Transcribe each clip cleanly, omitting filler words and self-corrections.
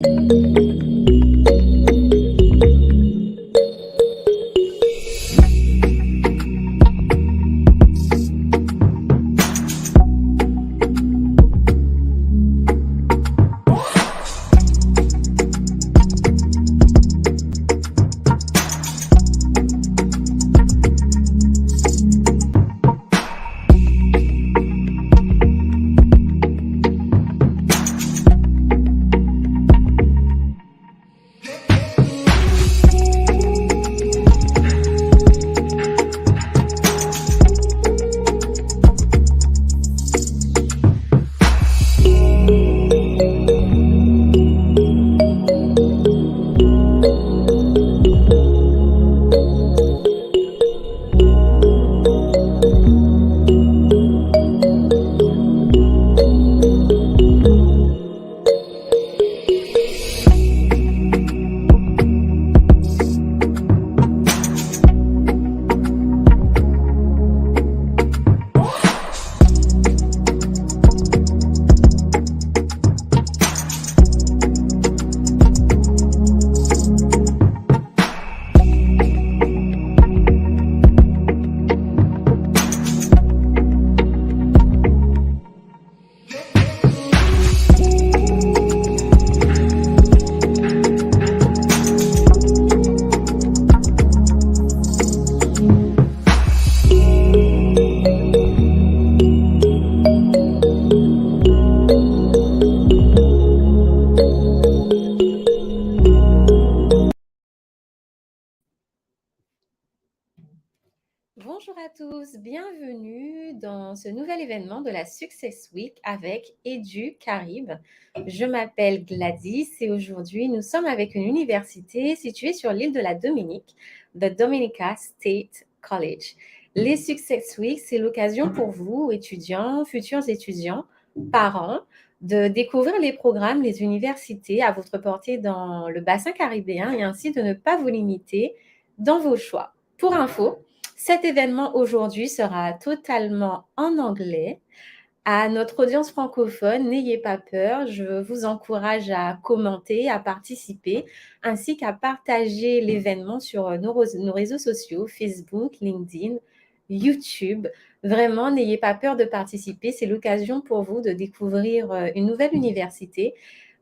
Bonjour à tous, bienvenue dans ce nouvel événement de la Success Week avec EduCarib. Je m'appelle Gladys et aujourd'hui nous sommes avec une université située sur l'île de la Dominique, the Dominica State College. Les Success Week, c'est l'occasion pour vous, étudiants, futurs étudiants, parents, de découvrir les programmes, les universités à votre portée dans le bassin caribéen et ainsi de ne pas vous limiter dans vos choix. Pour info, cet événement aujourd'hui sera totalement en anglais. À notre audience francophone, n'ayez pas peur, je vous encourage à commenter, à participer, ainsi qu'à partager l'événement sur nos réseaux sociaux, Facebook, LinkedIn, YouTube. Vraiment, n'ayez pas peur de participer, c'est l'occasion pour vous de découvrir une nouvelle université,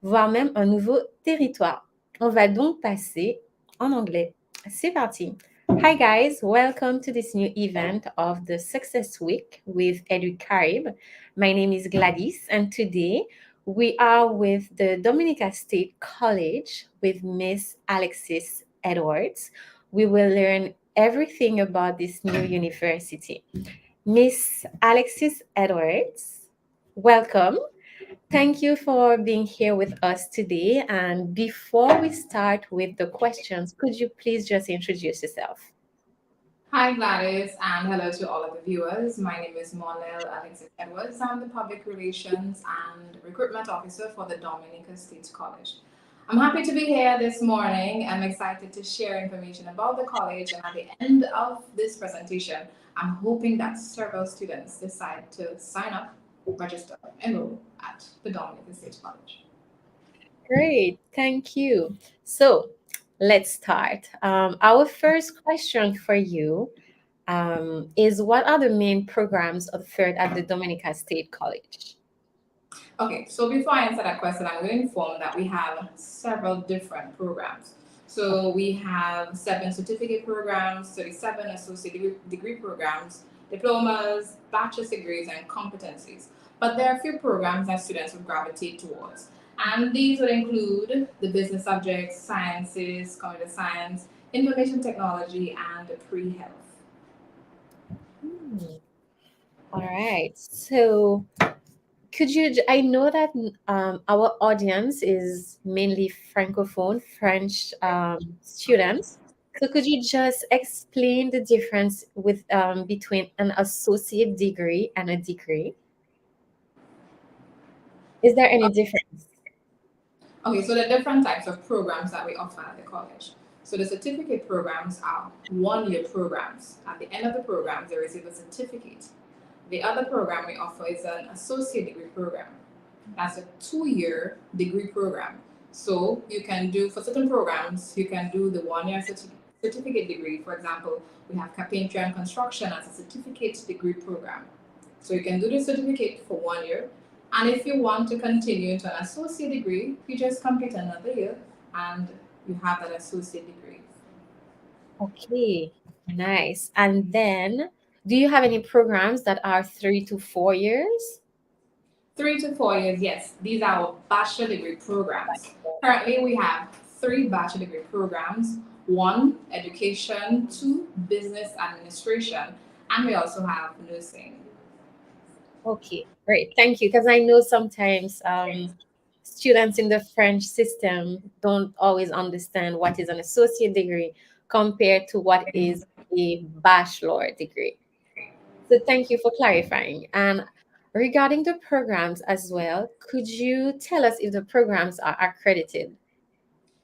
voire même un nouveau territoire. On va donc passer en anglais. C'est parti. Hi guys, welcome to this new event of the Success Week with EduCarib. My name is Gladys and today we are with the Dominica State College with Miss Alexis Edwards. We will learn everything about this new university. Miss Alexis Edwards, welcome. Thank you for being here with us today. And before we start with the questions, could you please just introduce yourself? Hi Gladys, and hello to all of the viewers. My name is Monel Alexis Edwards. I'm the Public Relations and Recruitment Officer for the Dominica State College. I'm happy to be here this morning. I'm excited to share information about the college, and at the end of this presentation, I'm hoping that several students decide to sign up, register, enroll at the Dominica State College. Great, thank you. So let's start. Our first question for you is what are the main programs offered at the Dominica State College? Okay, so before I answer that question, I'm going to inform that we have several different programs. So we have 7 certificate programs, 37 associate degree programs, diplomas, bachelor's degrees, and competencies. But there are a few programs that students would gravitate towards. And these would include the business subjects, sciences, computer science, information technology, and pre-health. All right, so could you, I know that our audience is mainly Francophone, French students. So could you just explain the difference with between an associate degree and a degree? Is there any difference? Okay, so the different types of programs that we offer at the college. So the certificate programs are one-year programs. At the end of the program, they receive a certificate. The other program we offer is an associate degree program. That's a 2-year degree program. So you can do, for certain programs, you can do the 1 year certificate degree. For example, we have carpentry and construction as a certificate degree program. So you can do the certificate for 1 year. And if you want to continue into an associate degree, you just complete another year and you have that associate degree. Okay, nice. And then, do you have any programs that are 3 to 4 years? 3 to 4 years, yes. These are our bachelor degree programs. Currently, we have 3 bachelor degree programs: 1, education; 2, business administration; and we also have nursing. Okay, great. Thank you. Because I know sometimes students in the French system don't always understand what is an associate degree compared to what is a bachelor degree. So thank you for clarifying. And regarding the programs as well, could you tell us if the programs are accredited?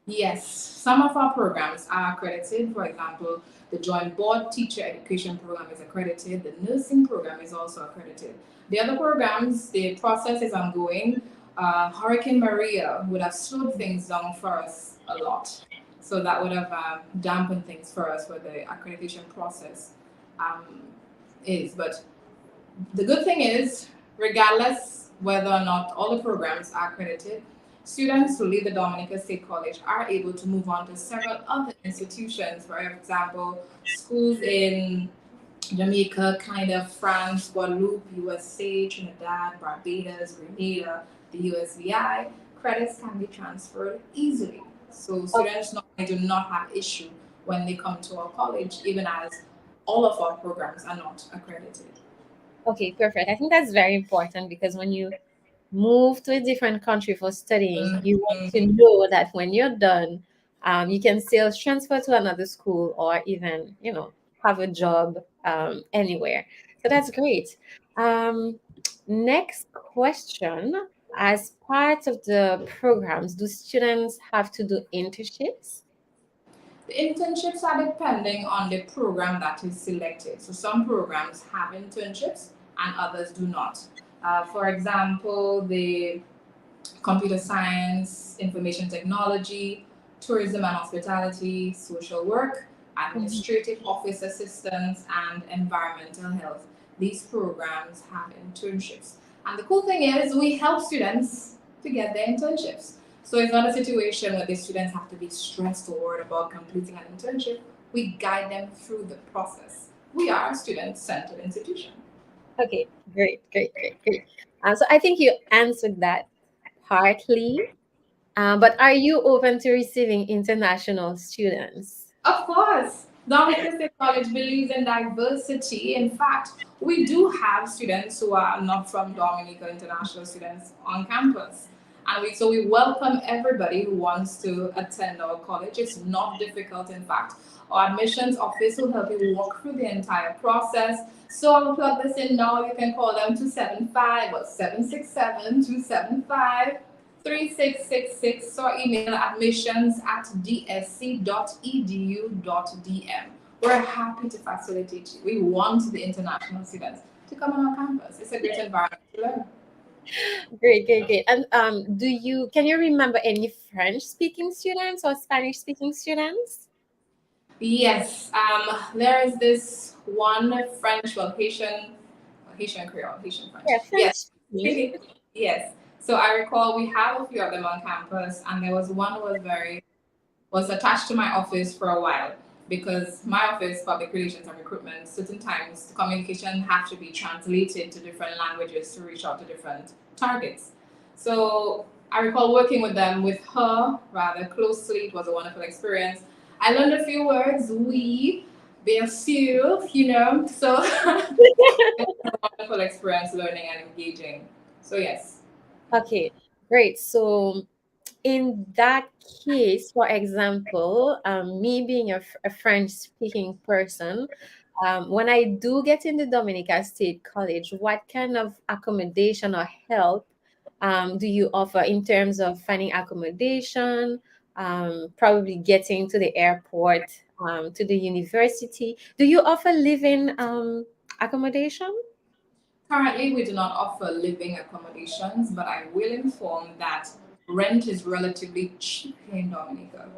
Yes, some of our programs are accredited. For example, the Joint Board Teacher Education Program is accredited. The nursing program is also accredited. The other programs, the process is ongoing. Hurricane Maria would have slowed things down for us a lot. So that would have dampened things for us where the accreditation process um, is. But the good thing is, regardless whether or not all the programs are accredited, students who leave the Dominica State College are able to move on to several other institutions. For example, schools in Jamaica, Canada, France, Guadeloupe, USA, Trinidad, Barbados, Grenada, the USVI. Credits can be transferred easily. So students do not have issue when they come to our college, even as all of our programs are not accredited. Okay, perfect. I think that's very important because when you move to a different country for studying, you want to know that when you're done, you can still transfer to another school or even, have a job anywhere. So that's great. Um, Next question. As part of the programs, do students have to do internships? The internships are depending on the program that is selected. So some programs have internships and others do not. For example, the computer science, information technology, tourism and hospitality, social work, administrative office assistance, and environmental health. These programs have internships. And the cool thing is we help students to get their internships. So it's not a situation where the students have to be stressed or worried about completing an internship. We guide them through the process. We are a student-centered institution. Okay, great, great, great, great. So I think you answered that partly. But are you open to receiving international students? Of course, Dominica State College believes in diversity. In fact, we do have students who are not from Dominica, international students on campus. And so we welcome everybody who wants to attend our college. It's not difficult, in fact. Our admissions office will help you walk through the entire process. So I'll plug this in now. You can call them 275 or 767 275 3666 or email admissions@dsc.edu.dm. We're happy to facilitate you. We want the international students to come on our campus. It's a great environment to learn. Great, great, great. And can you remember any French speaking students or Spanish speaking students? Yes, there is this one French, well, Haitian Creole, Haitian French. Yeah, French. Yes. Yes. So I recall we have a few of them on campus, and there was one who was attached to my office for a while because my office, public relations and recruitment, certain times the communication have to be translated to different languages to reach out to different targets. So I recall working with them, with her rather closely. It was a wonderful experience. I learned a few words, oui, bien sûr, so it was a wonderful experience learning and engaging. So yes. Okay, great. So in that case, for example, me being a French-speaking person, when I do get into Dominica State College, what kind of accommodation or help do you offer in terms of finding accommodation, probably getting to the airport, to the university? Do you offer living accommodation? Currently, we do not offer living accommodations, but I will inform that rent is relatively cheap here in Dominica.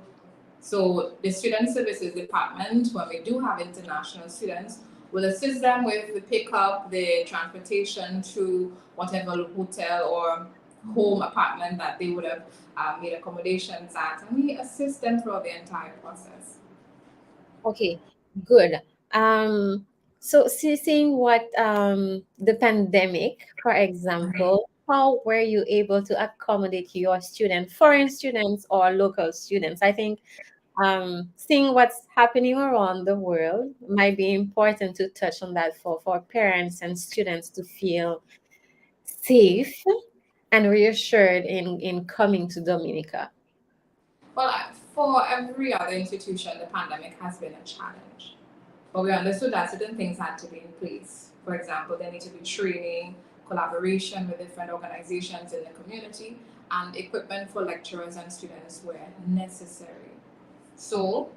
So the student services department, when we do have international students, will assist them with the pickup, the transportation to whatever hotel or home apartment that they would have made accommodations at, and we assist them throughout the entire process. Okay, good. So seeing what the pandemic, for example, how were you able to accommodate your students, foreign students or local students? I think seeing what's happening around the world might be important to touch on that for parents and students to feel safe and reassured in coming to Dominica. Well, for every other institution, the pandemic has been a challenge. But we understood that certain things had to be in place. For example, there need to be training, collaboration with different organizations in the community, and equipment for lecturers and students were necessary. So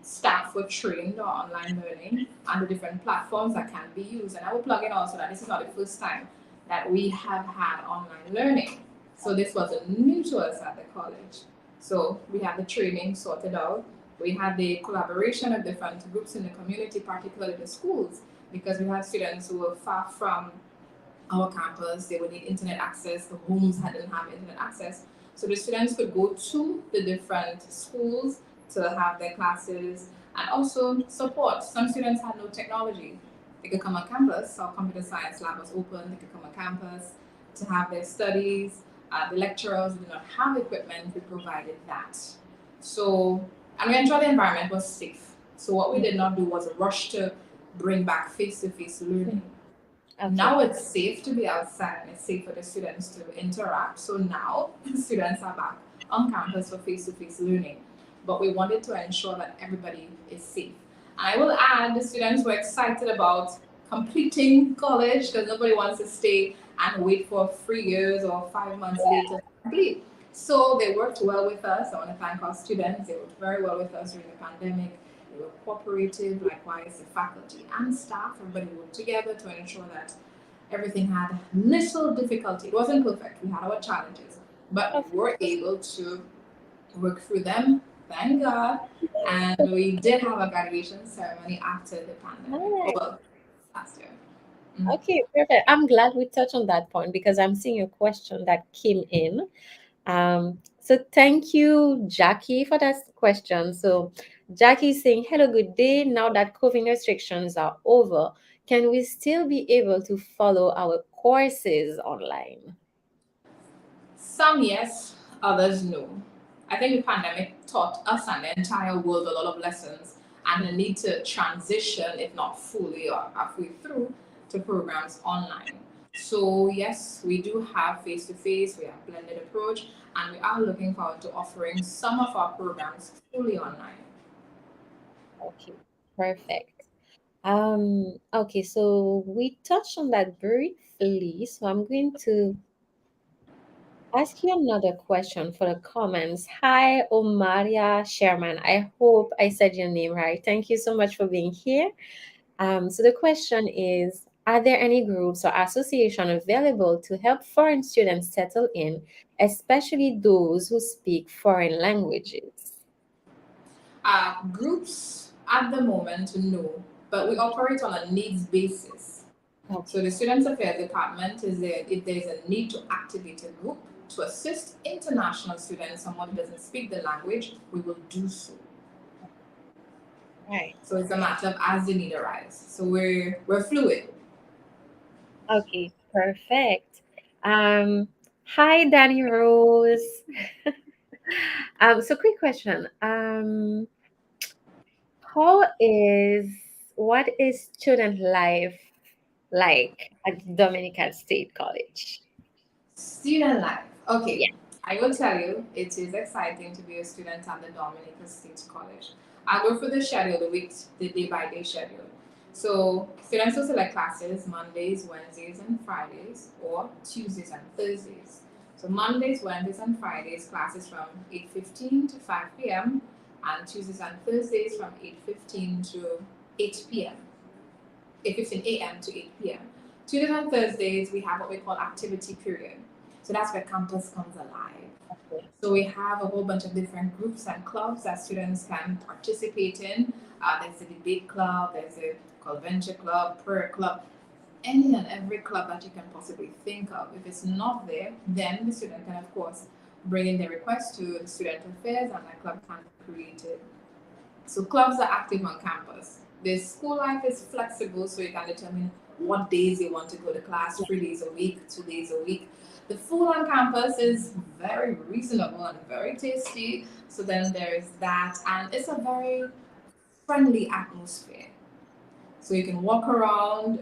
staff were trained on online learning and the different platforms that can be used. And I will plug in also that this is not the first time that we have had online learning. So this wasn't new to us at the college. So we had the training sorted out. We had the collaboration of different groups in the community, particularly the schools, because we had students who were far from our campus. They would need internet access. The homes didn't have internet access. So the students could go to the different schools to have their classes and also support. Some students had no technology. They could come on campus. Our computer science lab was open. They could come on campus to have their studies. The lecturers did not have equipment. We provided that. So, and we ensured the environment was safe. So what we did not do was rush to bring back face-to-face learning. Okay. Now it's safe to be outside and it's safe for the students to interact. So now students are back on campus for face-to-face learning. But we wanted to ensure that everybody is safe. And I will add, the students were excited about completing college because nobody wants to stay and wait for 3 years or 5 months later to complete. So they worked well with us. I want to thank our students. They worked very well with us during the pandemic. They were cooperative, likewise the faculty and staff. Everybody worked together to ensure that everything had little difficulty. It wasn't perfect. We had our challenges, but we were able to work through them. Thank God. And we did have a graduation ceremony after the pandemic. Well, last year. Okay, perfect. I'm glad we touched on that point because I'm seeing a question that came in. So thank you, Jackie, for that question. So Jackie is saying, hello, good day. Now that COVID restrictions are over, can we still be able to follow our courses online? Some yes, others no. I think the pandemic taught us and the entire world a lot of lessons and the need to transition, if not fully or halfway through, to programs online. So yes, we do have face-to-face, we have blended approach, and we are looking forward to offering some of our programs fully online. Okay, perfect. Okay, so we touched on that briefly, so I'm going to ask you another question for the comments. Hi, Omaria Sherman. I hope I said your name right. Thank you so much for being here. So the question is, are there any groups or association available to help foreign students settle in, especially those who speak foreign languages? Groups at the moment, no, but we operate on a needs basis. Okay. So the Students Affairs Department is there if there's a need to activate a group to assist international students, someone who doesn't speak the language, we will do so. Right. So it's a matter of as the need arises. So we're fluid. Okay, perfect. Hi, Danny Rose. So quick question. What is student life like at Dominica State College? Student life. Okay. Yeah. I will tell you, it is exciting to be a student at the Dominica State College. I'll go through the schedule, the day-by-day schedule. So students will select classes Mondays, Wednesdays, and Fridays, or Tuesdays and Thursdays. So Mondays, Wednesdays, and Fridays, classes from 8:15 to 5 p.m., and Tuesdays and Thursdays from 8:15 to 8 p.m. 8:15 a.m. to 8 p.m. Tuesdays and Thursdays, we have what we call activity period. So that's where campus comes alive. Okay. So we have a whole bunch of different groups and clubs that students can participate in. There's a debate club, there's a convention club, prayer club, any and every club that you can possibly think of. If it's not there, then the student can, of course, bring in their request to the student affairs and the club can be created. So clubs are active on campus. The school life is flexible, so you can determine what days you want to go to class, 3 days a week, 2 days a week. The food on campus is very reasonable and very tasty. So then there's that, and it's a very friendly atmosphere. So you can walk around.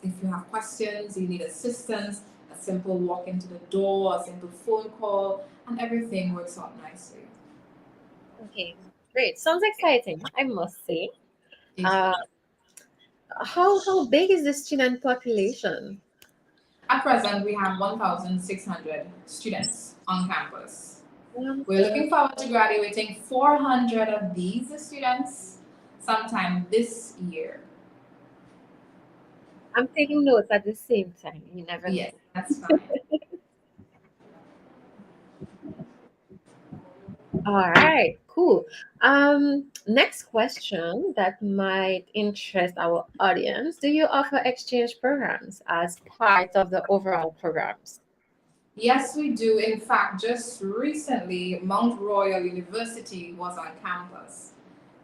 If you have questions, you need assistance, a simple walk into the door, a simple phone call, and everything works out nicely. Okay, great. Sounds exciting, I must say. It- How big is the student population? At present, we have 1,600 students on campus. We're looking forward to graduating 400 of these students sometime this year. I'm taking notes at the same time. You never know. Yes, that's fine. All right, cool. Next question that might interest our audience. Do you offer exchange programs as part of the overall programs? Yes, we do. In fact, just recently, Mount Royal University was on campus.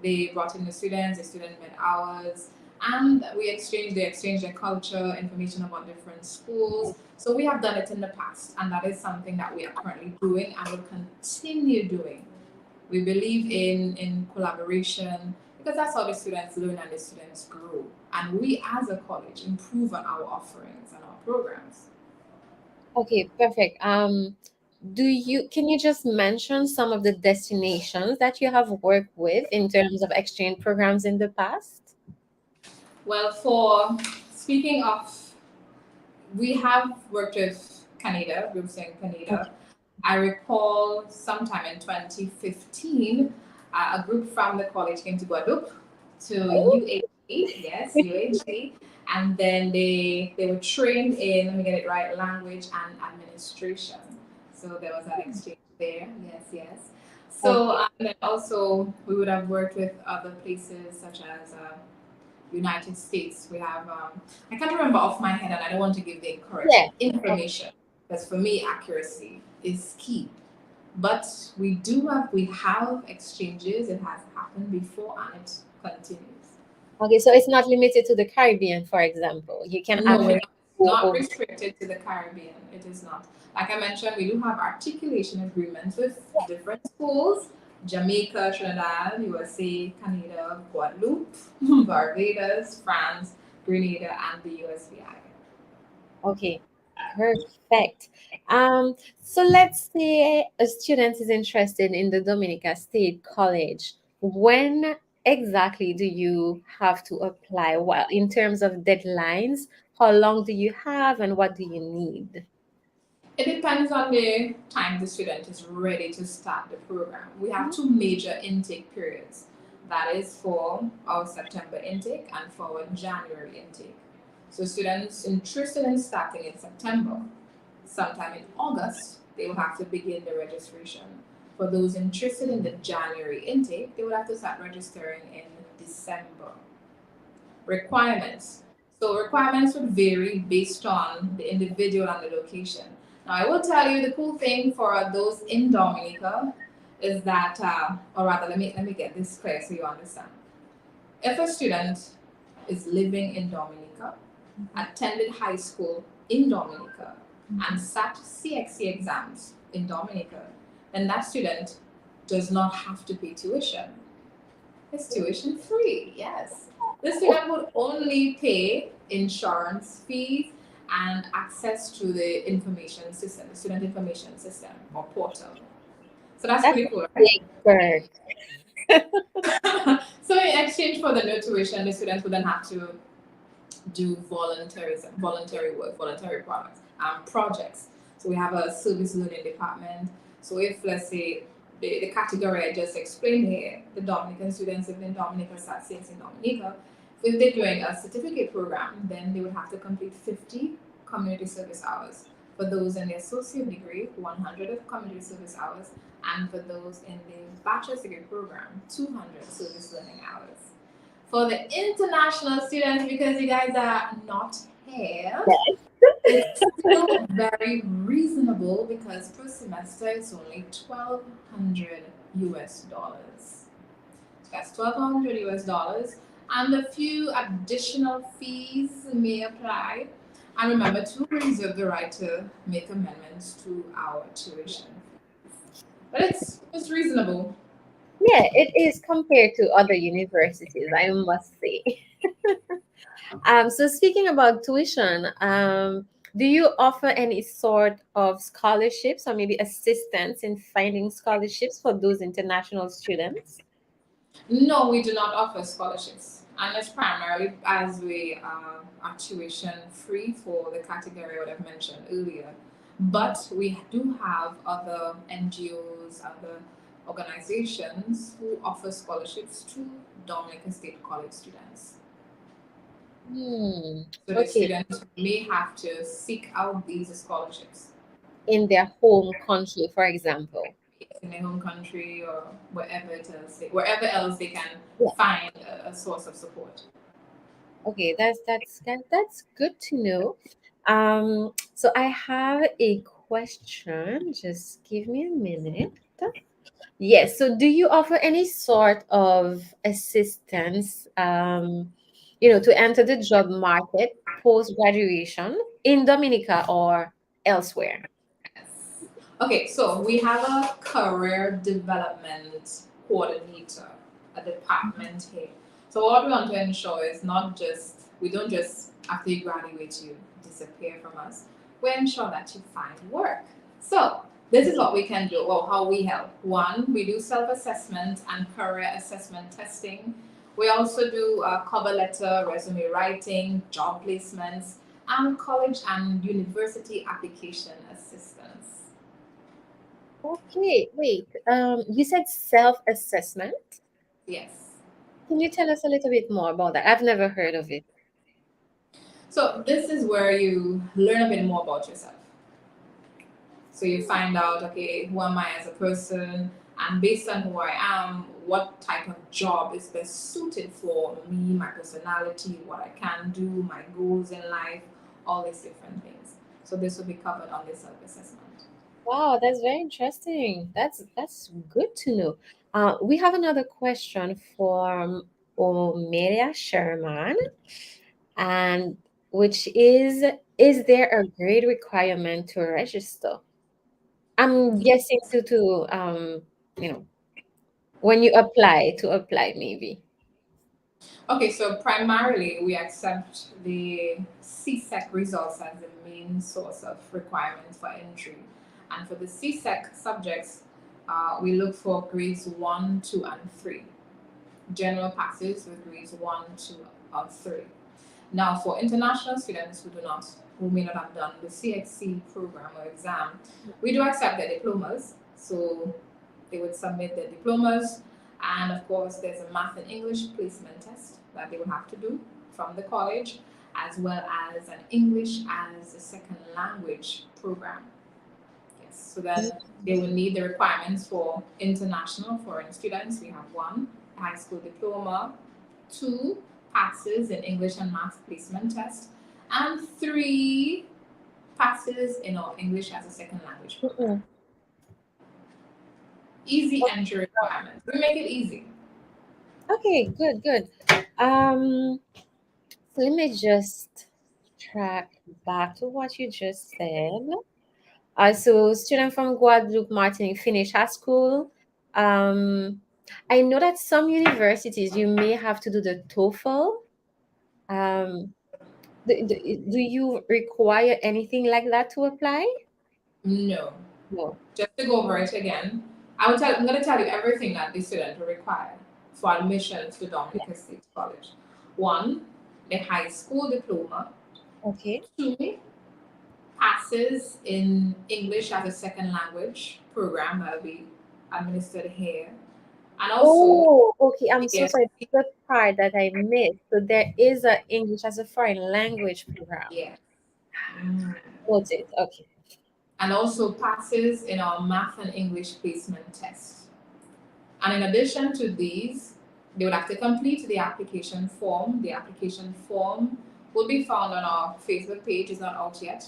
They brought in the student met ours, and they exchanged their culture, information about different schools. So we have done it in the past, and that is something that we are currently doing and will continue doing. We believe in collaboration because that's how the students learn and the students grow. And we as a college improve on our offerings and our programs. Okay, perfect. Can you just mention some of the destinations that you have worked with in terms of exchange programs in the past? Well, for speaking of, we have worked with Canada, groups in Canada. I recall sometime in 2015, a group from the college came to Guadeloupe to UAG, yes, UAG, and then they were trained in, let me get it right, language and administration. So there was an exchange there, yes. So and then also we would have worked with other places such as United States. We have I can't remember off my head, and I don't want to give the incorrect information because for me accuracy is key. But we have exchanges. It has happened before, and it continues. Okay, so it's not limited to the Caribbean, for example. You can No, actually it's go not over. restricted to the Caribbean. It is not. Like I mentioned, we do have articulation agreements with different schools: Jamaica, Trinidad, USA, Canada, Guadeloupe, Barbados, France, Grenada, and the USVI. Okay, perfect. So let's say a student is interested in the Dominica State College. When exactly do you have to apply? Well, in terms of deadlines, how long do you have and what do you need? It depends on the time the student is ready to start the program. We have two major intake periods. That is for our September intake and for our January intake. So students interested in starting in September, sometime in August, they will have to begin the registration. For those interested in the January intake, they will have to start registering in December. Requirements. So requirements would vary based on the individual and the location. Now, I will tell you the cool thing for those in Dominica is that, or rather, let me get this clear so you understand. If a student is living in Dominica, attended high school in Dominica, and sat CXC exams in Dominica, then that student does not have to pay tuition. It's tuition free, yes. The student would only pay insurance fees and access to the information system, the student information system or portal. So that's pretty cool, right? Big So in exchange for the no tuition, the students would then have to do volunteerism, voluntary work, voluntary products, projects. So we have a service learning department. So if, let's say, the category I just explained here, the Dominican students living in Dominica, start CX in Dominica, if they're doing a certificate program, then they would have to complete 50 community service hours. For those in the associate degree, 100 of community service hours, and for those in the bachelor's degree program, 200 service learning hours. For the international students, because you guys are not here, it's still very reasonable because per semester it's only $1,200 US. So that's $1,200 US, and a few additional fees may apply. And remember to reserve the right to make amendments to our tuition. But it's reasonable. Yeah, it is compared to other universities, I must say. So speaking about tuition, do you offer any sort of scholarships or maybe assistance in finding scholarships for those international students? No, we do not offer scholarships. And it's primarily as we are tuition free for the category I would have mentioned earlier. But we do have other NGOs, other organizations who offer scholarships to Dominica State College students. So the students may have to seek out these scholarships in their home country, for example. In their home country or wherever else they can find a source of support. Okay, that's good to know. So I have a question. Just give me a minute. Yes. So do you offer any sort of assistance, to enter the job market post graduation in Dominica or elsewhere? Yes. Okay, so we have a career development coordinator, a department here. So what we want to ensure is we don't just after you graduate you disappear from us. We ensure that you find work. So this is what we can do, or how we help. One, we do self-assessment and career assessment testing. We also do cover letter, resume writing, job placements, and college and university application assistance. Okay, wait. You said self-assessment? Yes. Can you tell us a little bit more about that? I've never heard of it. So this is where you learn a bit more about yourself. So you find out, okay, who am I as a person? And based on who I am, what type of job is best suited for me, my personality, what I can do, my goals in life, all these different things. So this will be covered on this self-assessment. Wow, that's very interesting. That's good to know. We have another question from Omelia Sherman, and which is there a grade requirement to register? I'm guessing when you apply maybe. Okay, so primarily we accept the CSEC results as the main source of requirements for entry. And for the CSEC subjects, we look for grades 1, 2, and 3. General passes with grades 1, 2, or 3. Now, for international students who may not have done the CXC program or exam, we do accept their diplomas. So they would submit their diplomas, and of course, there's a math and English placement test that they would have to do from the college, as well as an English as a second language program. Yes, so then they will need the requirements for international foreign students. We have 1, high school diploma, 2, passes in English and math placement test, and 3 passes in our English as a second language program. Easy entry requirements. We make it easy. Okay, good. So let me just track back to what you just said. So student from Guadeloupe, Martinique finish high school. I know that some universities you may have to do the TOEFL. Do you require anything like that to apply? No. No. Just to go over it again, I'm going to tell you everything that the student will require for admission to Dominica State College. 1, the high school diploma. Okay. 2, passes in English as a second language program that will be administered here. And also, okay. I'm so sorry. The part that I missed. So there is a English as a foreign language program. Yeah. What's it? Okay. and also passes in our math and English placement test. And in addition to these, they would have to complete the application form. The application form will be found on our Facebook page. It's not out yet,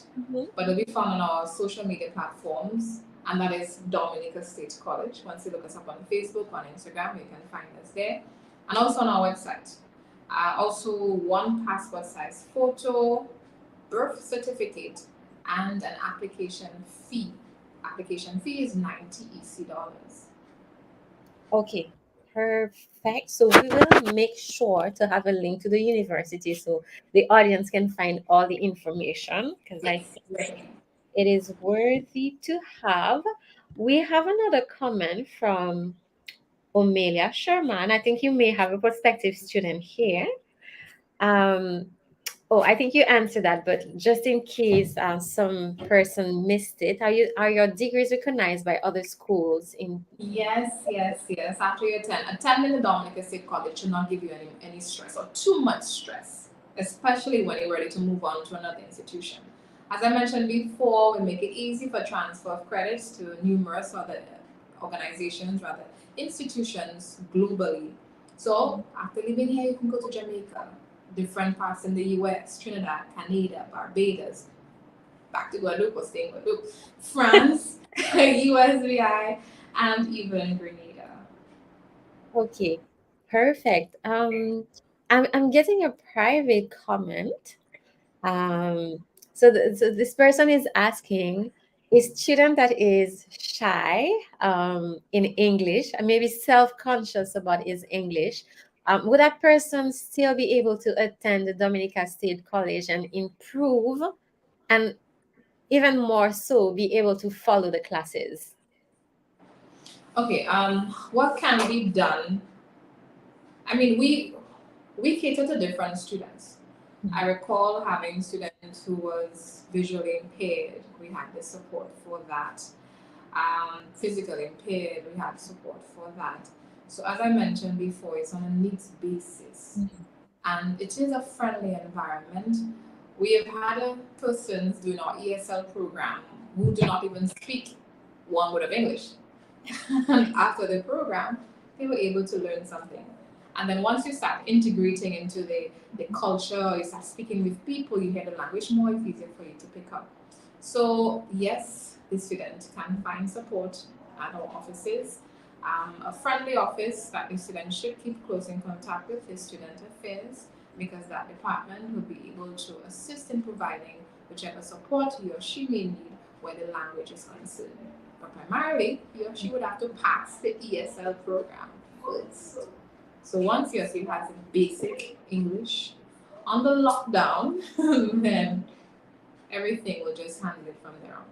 but it'll be found on our social media platforms, and that is Dominica State College. Once you look us up on Facebook, on Instagram, you can find us there, and also on our website. Also, one passport size photo, birth certificate, and an application fee. Application fee is $90 EC. Okay, perfect. So we will make sure to have a link to the university so the audience can find all the information, because I think it is worthy to have. We have another comment from Omelia Sherman. I think you may have a prospective student here. Oh, I think you answered that, but just in case some person missed it, are your degrees recognized by other schools in? Yes. After you attending the Dominica State College should not give you any stress or too much stress, especially when you're ready to move on to another institution. As I mentioned before, we make it easy for transfer of credits to numerous other organizations, rather institutions globally. So after living here, you can go to Jamaica, different parts in the US, Trinidad, Canada, Barbados, back to Guadeloupe or staying Guadeloupe, France, USVI, and even Grenada. Okay, perfect. I'm getting a private comment. So this person is asking, a student that is shy in English and maybe self-conscious about his English, would that person still be able to attend the Dominica State College and improve, and even more so, be able to follow the classes? Okay, what can be done? I mean, we cater to different students. I recall having students who was visually impaired. We had the support for that. Physically impaired, we had support for that. So as I mentioned before, it's on a needs basis. And it is a friendly environment. We have had persons doing our ESL program who do not even speak one word of English. And after the program, they were able to learn something. And then once you start integrating into the culture, you start speaking with people, you hear the language more, it's easier for you to pick up. So yes, the student can find support at our offices. A friendly office that the student should keep close in contact with is student affairs, because that department will be able to assist in providing whichever support he or she may need where the language is concerned. But primarily, he or she would have to pass the ESL program first. So once he or she has basic English on the lockdown, then everything will just handle it from there on.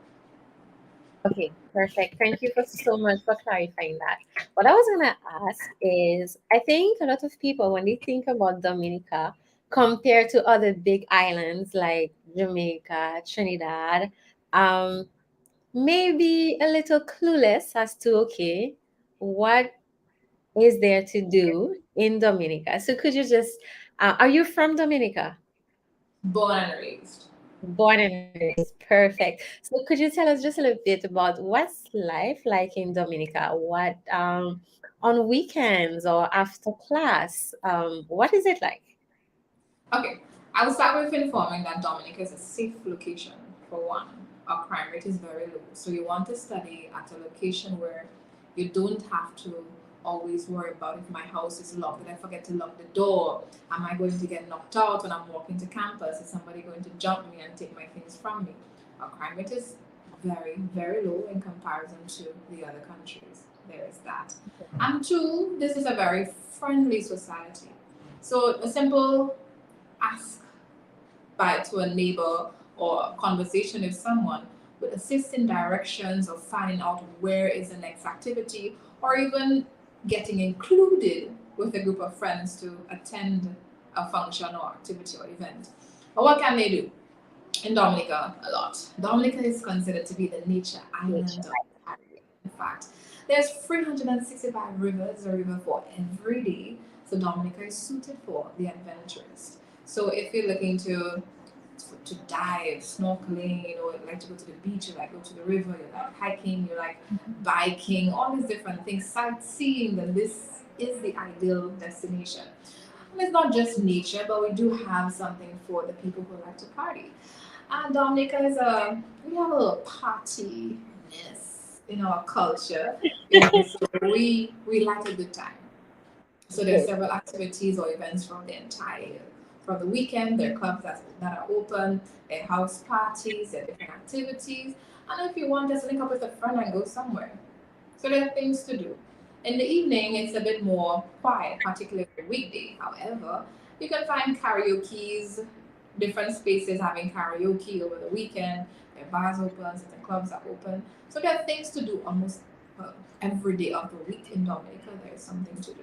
Okay, perfect. Thank you so much for clarifying that. What I was going to ask is, I think a lot of people, when they think about Dominica, compared to other big islands like Jamaica, Trinidad, maybe a little clueless as to, okay, what is there to do in Dominica? So could you just, are you from Dominica? Born and raised. Born and raised, perfect. So could you tell us just a little bit about what's life like in Dominica? What on weekends or after class? What is it like? Okay, I will start with informing that Dominica is a safe location for one. Our crime rate is very low. So you want to study at a location where you don't have to always worry about if my house is locked, did I forget to lock the door? Am I going to get knocked out when I'm walking to campus? Is somebody going to jump me and take my things from me? Our crime rate is very, very low in comparison to the other countries. There is that. And two, this is a very friendly society. So a simple ask to a neighbor or a conversation with someone would assist in directions of finding out where is the next activity, or even getting included with a group of friends to attend a function or activity or event. But what can they do? In Dominica, a lot. Dominica is considered to be the nature island of the Caribbean. In fact, there's 365 rivers, a river for every day. So Dominica is suited for the adventurous. So if you're looking to to dive, snorkeling, you like to go to the beach, you like go to the river, you like hiking, you like biking, all these different things, sightseeing, then this is the ideal destination. And it's not just nature, but we do have something for the people who like to party. And Dominica we have a little partyness in our culture, so we like a good time. So there are several activities or events from the weekend. There are clubs that are open, there are house parties, there are different activities. And if you want, just link up with a friend and go somewhere. So there are things to do. In the evening, it's a bit more quiet, particularly weekday. However, you can find karaoke's, different spaces having karaoke over the weekend. There are bars open, certain clubs are open. So there are things to do almost every day of the week in Dominica. There is something to do.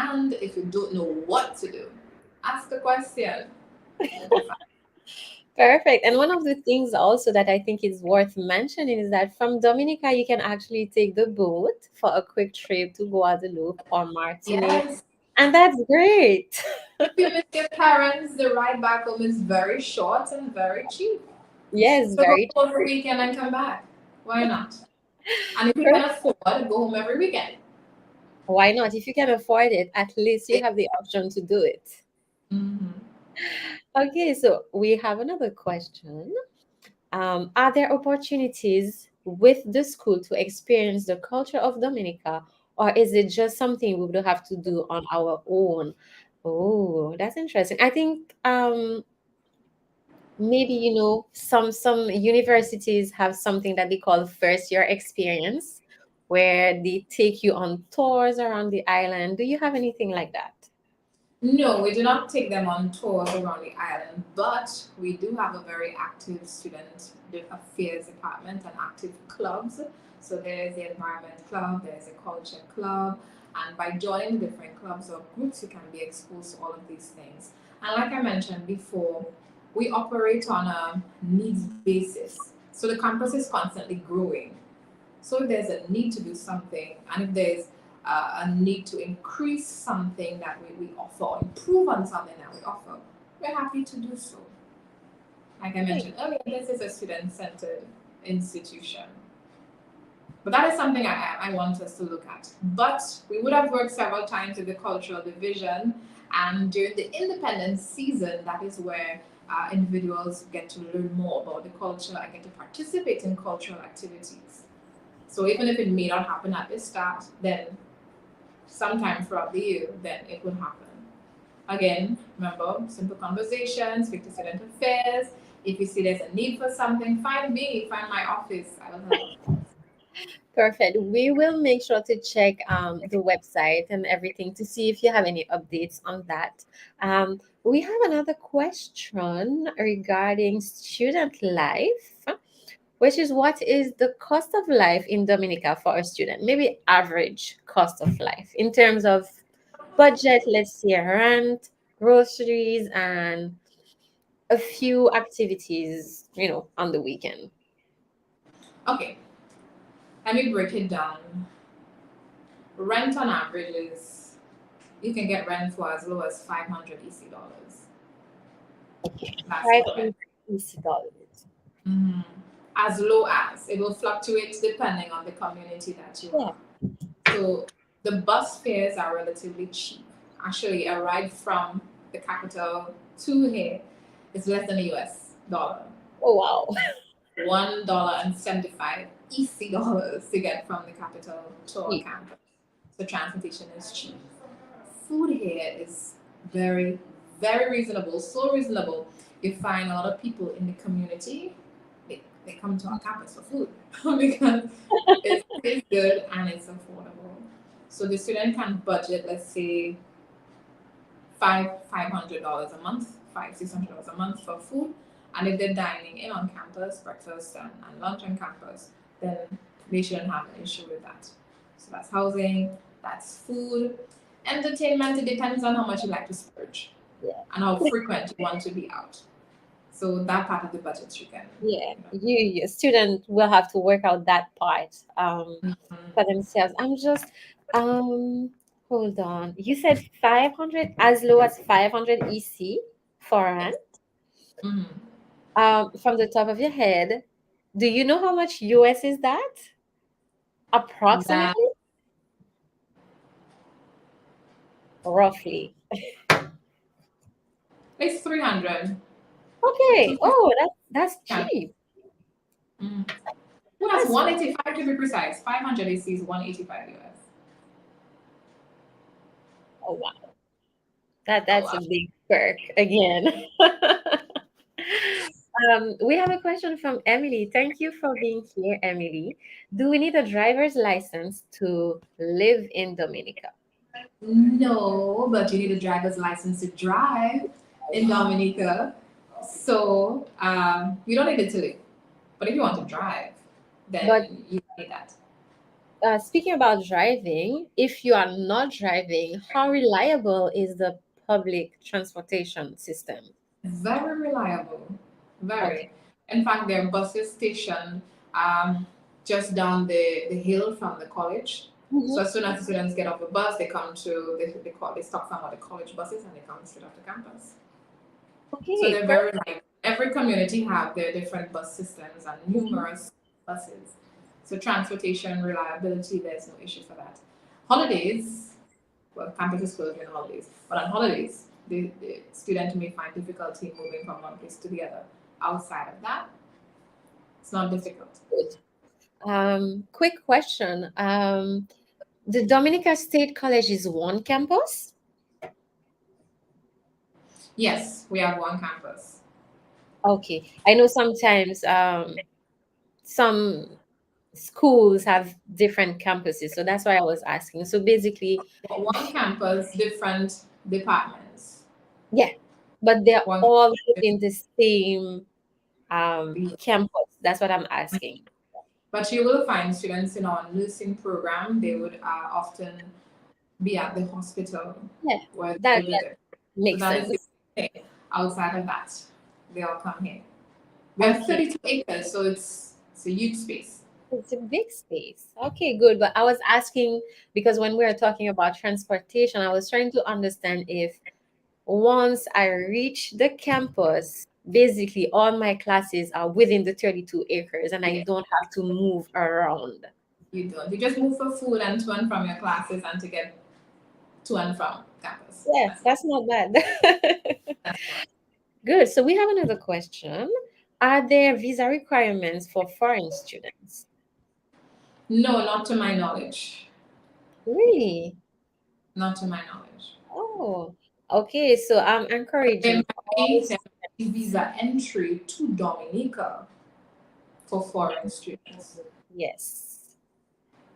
And if you don't know what to do, ask a question. Perfect. And one of the things also that I think is worth mentioning is that from Dominica, you can actually take the boat for a quick trip to Guadeloupe or Martinique. Yes. And that's great. If you miss your parents, the ride back home is very short and very cheap. Yes, So very go home for a weekend and come back. Why not? And if you can afford, go home every weekend. Why not? If you can afford it, at least you have the option to do it. Mm-hmm. Okay, so we have another question. Are there opportunities with the school to experience the culture of Dominica, or is it just something we would have to do on our own? Oh, that's interesting. I think maybe some universities have something that they call first year experience, where they take you on tours around the island. Do you have anything like that? No, we do not take them on tours around the island, but we do have a very active student affairs department and active clubs. So there's the environment club, there's a culture club, and by joining different clubs or groups, you can be exposed to all of these things. And like I mentioned before, we operate on a needs basis. So the campus is constantly growing. So if there's a need to do something, and if there's a need to increase something that we offer, or improve on something that we offer, we're happy to do so. Like I mentioned earlier, this is a student-centered institution. But that is something I want us to look at. But we would have worked several times with the cultural division, and during the independence season, that is where individuals get to learn more about the culture and get to participate in cultural activities. So even if it may not happen at the start, then sometime throughout the year, then it would happen. Again, remember, simple conversations, speak to student affairs. If you see there's a need for something, find me, find my office. I will help. Perfect. We will make sure to check the website and everything to see if you have any updates on that. We have another question regarding student life, which is what is the cost of life in Dominica for a student? Maybe average cost of life in terms of budget, let's say rent, groceries, and a few activities, on the weekend. Okay, let me break it down. Rent on average is, you can get rent for as low as 500 EC dollars. That's for rent. $500. Mm-hmm. As low as, it will fluctuate depending on the community that you are. So the bus fares are relatively cheap. Actually, a ride from the capital to here is less than a US dollar. Oh, wow. $1.75 EC dollars to get from the capital to our campus. So transportation is cheap. Food here is very, very reasonable. So reasonable, you find a lot of people in the community, they come to our campus for food because it's good and it's affordable. So the student can budget, let's say, $500 a month, $600 a month for food. And if they're dining in on campus, breakfast and lunch on campus, then they shouldn't have an issue with that. So that's housing, that's food. Entertainment, it depends on how much you like to splurge and how frequent you want to be out. So that part of the budget you can. Yeah, you student will have to work out that part for themselves. I'm just hold on. You said 500, as low as 500 EC for rent? From the top of your head, do you know how much US is that? Approximately? Roughly. It's 300. Okay. 250. Oh, that's Yeah. cheap. Well, that's That's 185 to be precise. 500 AC is 185 US. oh wow. That's Oh, wow. a big perk again. We have a question from Emily. Thank you for being here, Emily. Do we need a driver's license to live in Dominica? No, but you need a driver's license to drive in Dominica. So you don't need it to live. But if you want to drive, But then you need that. speaking about driving, if you are not driving, how reliable is the public transportation system? Very reliable. Okay. Very. In fact, there are buses stationed um, just down the hill from the college. So Mhm. as soon as the students get off the bus, they come to they stop from the college buses and they come straight off the campus. So Okay. they're very like every community have their different bus systems and numerous buses. So transportation reliability, there's no issue for that. Holidays, well, campus is closed during holidays, but on holidays, the student may find difficulty moving from one place to the other. Outside of that, it's not difficult. Good. Quick question. The Dominica State College is one campus? Yes, we have one campus. Okay. I know sometimes some schools have different campuses, so that's why I was asking. So basically, One campus, different departments. yeah, but they're One all within the same campus. That's what I'm asking. But you will find students in our nursing program, they would often be at the hospital Yeah, where they that visit. So makes that is the sense. thing. Outside of that, they all come here. We have Okay. 32 acres, so it's a huge space. It's a big space. Okay, good. But I was asking because when we were talking about transportation, I was trying to understand if once I reach the campus, basically all my classes are within the 32 acres and I Yeah, don't have to move around. you don't. You just move for food and to and from your classes and to get to and from campus. Yeah, That's it. that's not bad. That's all. Good. So we have another question. Are there visa requirements for foreign students? No, not to my knowledge. Really? Not to my knowledge. Oh, okay. So I'm There encouraging all might be students. visa entry to Dominica for foreign students. Yes.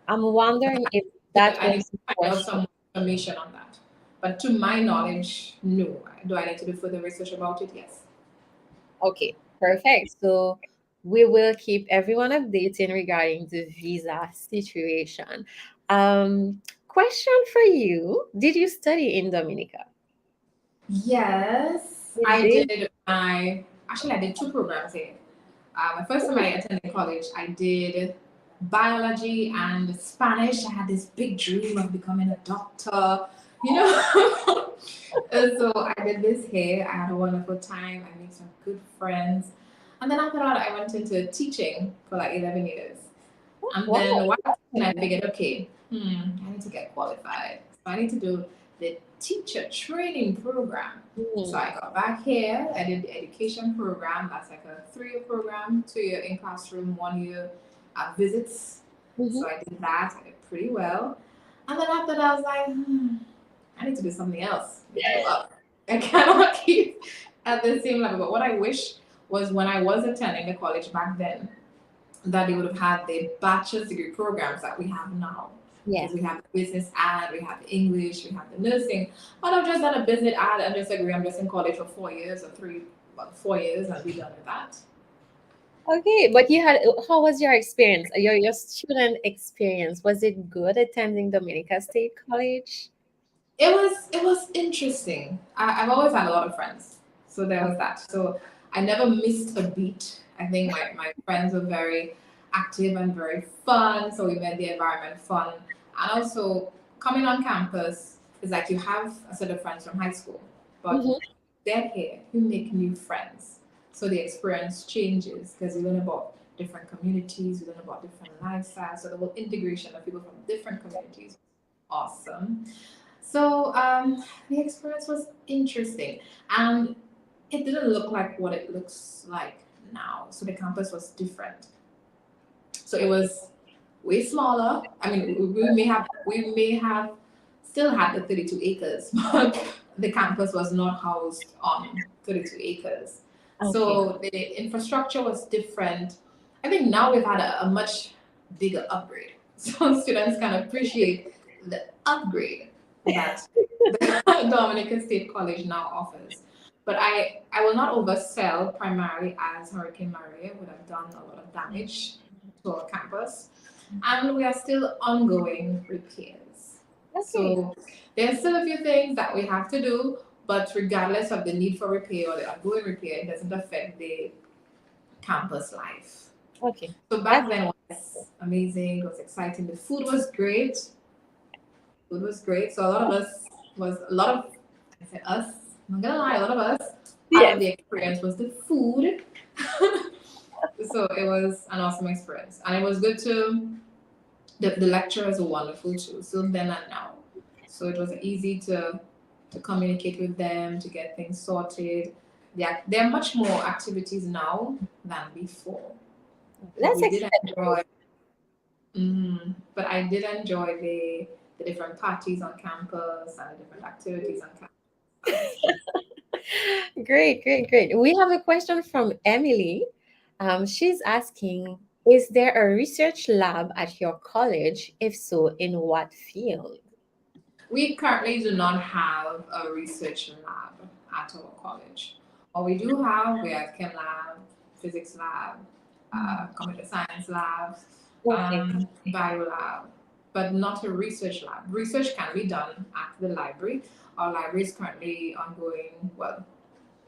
I'm wondering if Yeah, that I need was to the find out some question. more information on that. But to my knowledge, no. Do I need to do further research about it? Yes. Okay, perfect. So we will keep everyone updated regarding the visa situation. Question for you. Did you study in Dominica? Yes, You I did? did. I did two programs here. My first time I attended college, I did biology and Spanish. I had this big dream of becoming a doctor, you know. And so I did this here. I had a wonderful time. I made some good friends. And then after that, I went into teaching for like 11 years. And Wow. then while teaching, I figured, okay, I need to get qualified. So I need to do the teacher training program. So Hmm. I got back here. I did the education program. That's like a 3-year program, 2-year in classroom, 1 year at visits. Mhm. So I did that. I did pretty well. And then after that, I was like, I need to do something else. I need to go up. I cannot keep at the same level. But what I wish was when I was attending the college back then, that they would have had the bachelor's degree programs that we have now. Yeah. Because we have the business ad, we have the English, we have the nursing. But I've just done a business ad and just agree I'm just in college for 4 years or 4 years and be done with that. Okay, but you had how was your experience? Your student experience? Was it good attending Dominica State College? It was interesting. I've always had a lot of friends. So there was that. So I never missed a beat. I think my friends were very active and very fun. So we made the environment fun. And also coming on campus is like you have a set of friends from high school, but Mhm. they're here. You make new friends. So the experience changes because you learn about different communities, you learn about different lifestyles. So the whole integration of people from different communities, awesome. So the experience was interesting, and it didn't look like what it looks like now. So the campus was different. So it was way smaller. I mean, we may have still had the 32 acres, but the campus was not housed on 32 acres. Okay. So the infrastructure was different. I think now we've had a much bigger upgrade. So students can appreciate the upgrade that the Dominica State College now offers. But I will not oversell primarily as Hurricane Maria would have done a lot of damage to our campus. And we are still ongoing repairs. Okay. So there's still a few things that we have to do, but regardless of the need for repair or the ongoing repair, it doesn't affect the campus life. Okay. So back then was amazing, it was exciting. The food was great. Food was great. So a lot of I say us, I'm not gonna lie, a lot of us, part of the experience was the food. So it was an awesome experience. And it was good to, the lecturers were wonderful too, so then and now. So it was easy to communicate with them, to get things sorted. There are much more activities now than before. That's We did exciting. enjoy, but I did enjoy the different parties on campus and the different activities on campus. Great, great, great. We have a question from Emily. She's asking, is there a research lab at your college? If so, in what field? We currently do not have a research lab at our college. What we do have, we have chem lab, physics lab, computer science lab, Okay. bio lab, but not a research lab. Research can be done at the library. Our library is currently ongoing, well,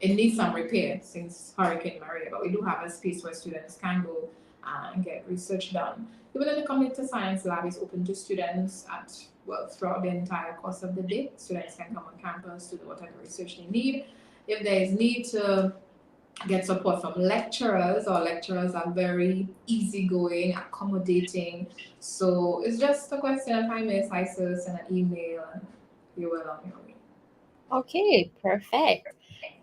it needs some repair since Hurricane Maria, but we do have a space where students can go and get research done. Even in the computer science lab is open to students throughout the entire course of the day. Students can come on campus to do whatever research they need. If there is need to get support from lecturers, our lecturers are very easygoing, accommodating. So it's just a question of 5 minutes, ISIS, and an email, and you're well on your way. Okay, perfect.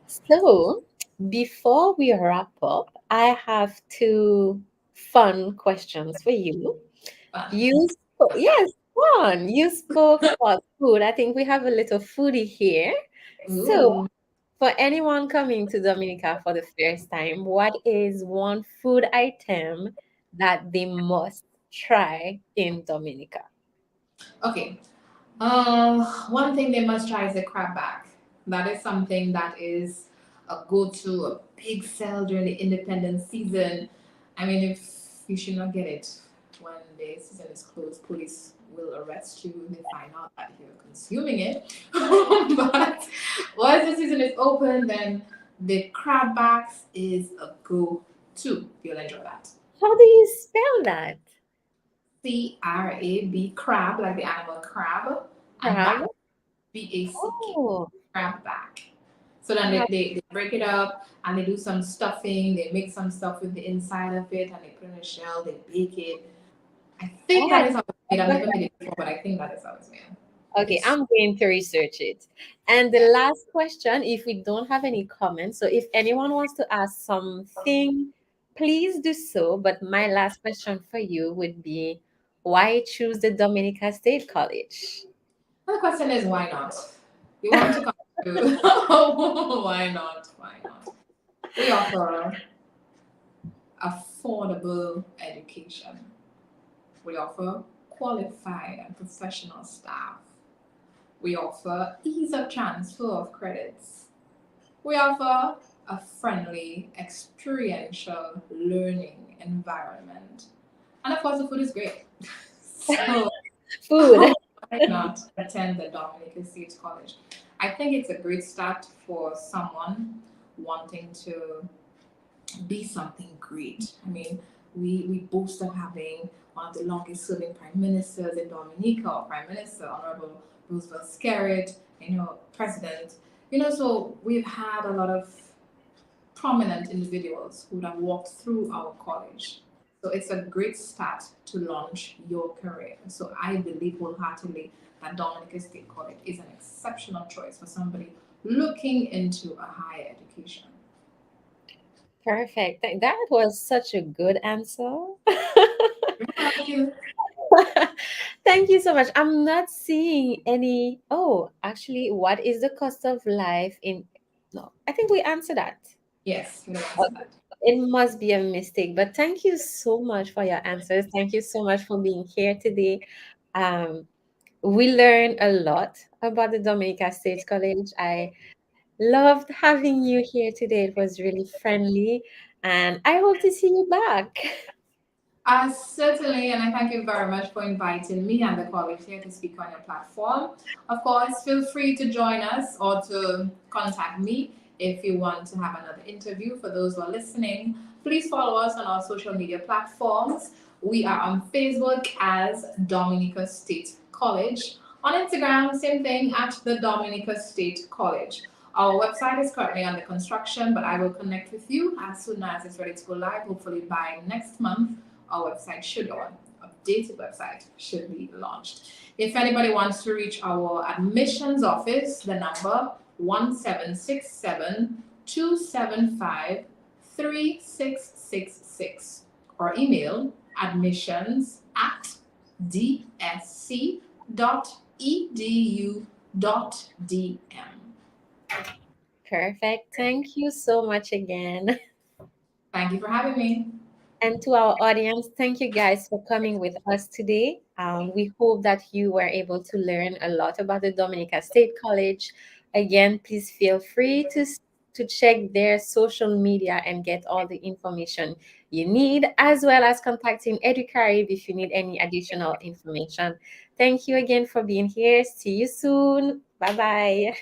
So, before we wrap up, I have two fun questions for you. You spoke, yes, fun. You spoke about food. I think we have a little foodie here. So, Ooh. for anyone coming to Dominica for the first time, what is one food item that they must try in Dominica? Okay. One thing they must try is the crab back. That is something that is a go-to, a big sell during the independence season. I mean, if you should not get it when the season is closed, police will arrest you if they find out that you're consuming it. But once the season is open, then the crab backs is a go-to. You'll enjoy that. How do you spell that? CRAB, crab, like the animal crab, and Crab? back, BACK, Oh, crab back. So then crab. they break it up and they do some stuffing, they make some stuff with the inside of it and they put it in a shell, they bake it. I think Oh, that is how it's made. I've never made it before, but I think that is how it's made. okay, It's I'm going to research it. And the yeah. last question, if we don't have any comments, so if anyone wants to ask something, please do so. But my last question for you would be, why choose the Dominica State College? The question is why not? You want to come to why not? Why not? We offer affordable education. We offer qualified and professional staff. We offer ease of transfer of credits. We offer a friendly, experiential learning environment. And of course, the food is great. So, Food. why not attend the Dominica State College? I think it's a great start for someone wanting to be something great. I mean, we boast of having one of the longest serving prime ministers in Dominica, or Prime Minister Honorable Roosevelt Scarrett, president. So we've had a lot of prominent individuals who have walked through our college. So it's a great start to launch your career. So I believe wholeheartedly that Dominica State College is an exceptional choice for somebody looking into a higher education. Perfect. That was such a good answer. Thank you. Thank you so much. I'm not seeing any. Oh, actually, what is the cost of life in? No, I think we answered that. Yes, we answered that. It must be a mistake, but thank you so much for your answers. Thank you so much for being here today. Um, we learned a lot about the Dominica State College. I loved having you here today. It was really friendly, and I hope to see you back. Certainly, and I thank you very much for inviting me and the college here to speak on your platform. Of course, feel free to join us or to contact me if you want to have another interview. For those who are listening, please follow us on our social media platforms. We are on Facebook as Dominica State College. On Instagram, same thing, at the Dominica State College. Our website is currently under construction, but I will connect with you as soon as it's ready to go live, hopefully by next month. Our website should, or updated website should be launched. If anybody wants to reach our admissions office, the number 1767-275-3666 or email admissions@dsc.edu.dm. Perfect. Thank you so much again. Thank you for having me. And to our audience, thank you guys for coming with us today. We hope that you were able to learn a lot about the Dominica State College. Again, please feel free to check their social media and get all the information you need, as well as contacting EduCarib if you need any additional information. Thank you again for being here. See you soon. Bye-bye.